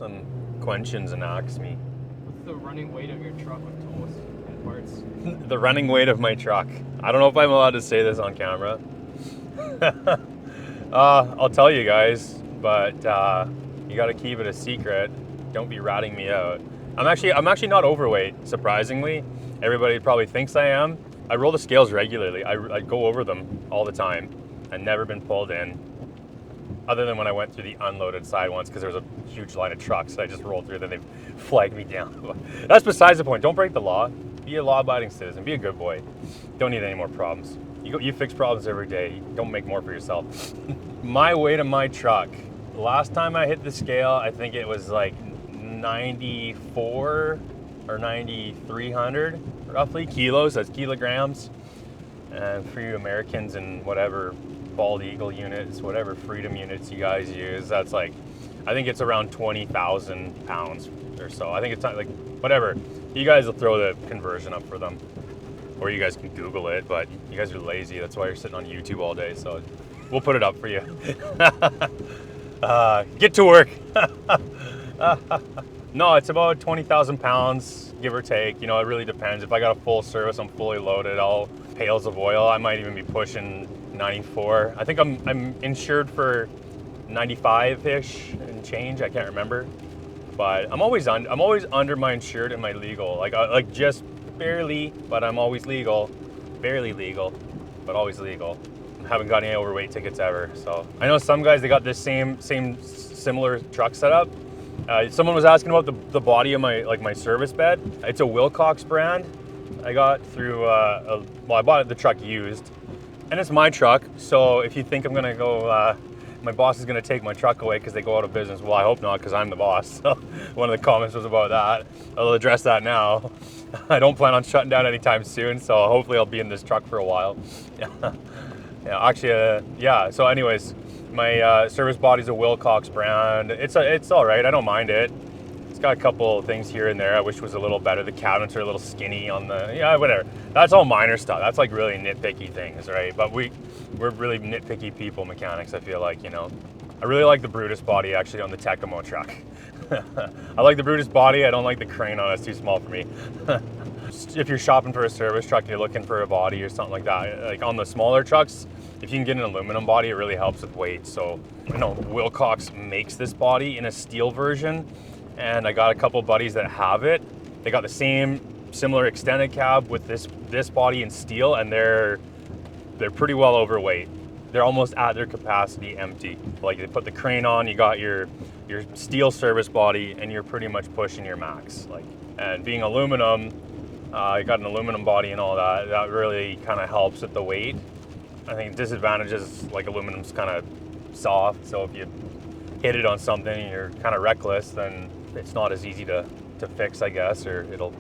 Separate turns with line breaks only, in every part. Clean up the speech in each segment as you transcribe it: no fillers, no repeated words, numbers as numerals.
some questions and asks me.
What's the running weight of your truck with tools and parts?
The running weight of my truck. I don't know if I'm allowed to say this on camera. I'll tell you guys, but you got to keep it a secret. Don't be ratting me out. I'm actually not overweight, surprisingly. Everybody probably thinks I am. I roll the scales regularly. I go over them all the time. I've never been pulled in, other than when I went through the unloaded side once because there was a huge line of trucks. I just rolled through, then they flagged me down. That's besides the point. Don't break the law. Be a law-abiding citizen. Be a good boy. Don't need any more problems. You fix problems every day. Don't make more for yourself. My weight of my truck. Last time I hit the scale, I think it was like 94 or 9,300 roughly kilos. That's kilograms. And for you Americans and whatever bald eagle units, whatever freedom units you guys use, that's like, I think it's around 20,000 pounds or so. I think it's like, whatever. You guys will throw the conversion up for them. Or you guys can Google it, but you guys are lazy. That's why you're sitting on YouTube all day. So we'll put it up for you. Get to work. No, it's about 20,000 pounds, give or take. You know, it really depends. If I got a full service, I'm fully loaded, all pails of oil, I might even be pushing 94. I think I'm insured for 95-ish and change. I can't remember, but I'm always under my insured and my legal. Like just barely, but I'm always legal. Barely legal, but always legal. I haven't got any overweight tickets ever. So I know some guys, they got this same similar truck setup. Someone was asking about the body of my service bed. It's a Wilcox brand. I got through well, I bought the truck used, and it's my truck. So if you think I'm gonna go, my boss is gonna take my truck away because they go out of business. Well, I hope not, because I'm the boss. So one of the comments was about that. I'll address that now. I don't plan on shutting down anytime soon, so hopefully I'll be in this truck for a while. Yeah, actually, yeah. So anyways, my service body's a Wilcox brand. It's all right. I don't mind it. It's got a couple things here and there I wish was a little better. The cabinets are a little skinny on the, yeah, whatever. That's all minor stuff. That's like really nitpicky things, right? But we're really nitpicky people, mechanics, I feel like, you know. I really like the Brutus body actually on the Tekamo truck. I like the Brutus body. I don't like the crane on it. It's too small for me. If you're shopping for a service truck, you're looking for a body or something like that. Like on the smaller trucks, if you can get an aluminum body, it really helps with weight. So, you know, Wilcox makes this body in a steel version, and I got a couple buddies that have it. They got the similar extended cab with this body in steel, and they're pretty well overweight. They're almost at their capacity empty. Like they put the crane on, you got your steel service body, and you're pretty much pushing your max. Like, and being aluminum, you got an aluminum body and all that. That really kind of helps with the weight. I think disadvantages, like aluminum's kind of soft, so if you hit it on something and you're kind of reckless, then it's not as easy to fix, I guess, or it'll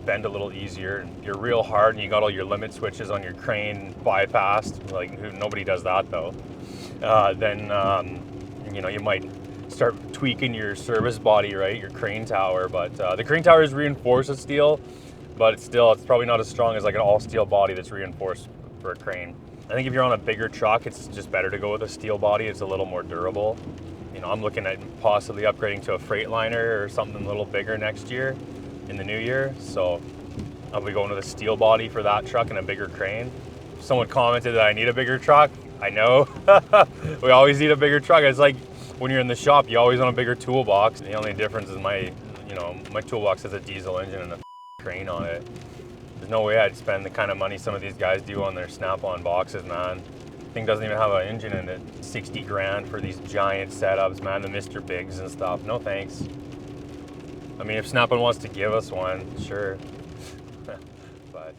bend a little easier. You're real hard and you got all your limit switches on your crane bypassed, like nobody does that though. Then you know, you might start tweaking your service body, right, your crane tower, but the crane tower is reinforced with steel, but it's probably not as strong as like an all steel body that's reinforced for a crane. I think if you're on a bigger truck, it's just better to go with a steel body. It's a little more durable. You know, I'm looking at possibly upgrading to a Freightliner or something a little bigger next year in the new year. So I'll be going with a steel body for that truck and a bigger crane. Someone commented that I need a bigger truck. I know. We always need a bigger truck. It's like when you're in the shop, you always want a bigger toolbox. The only difference is my toolbox has a diesel engine and a crane on it. There's no way I'd spend the kind of money some of these guys do on their Snap-on boxes, man. Thing doesn't even have an engine in it. 60 grand for these giant setups, man, the Mr. Bigs and stuff. No thanks. I mean, if Snap-on wants to give us one, sure. But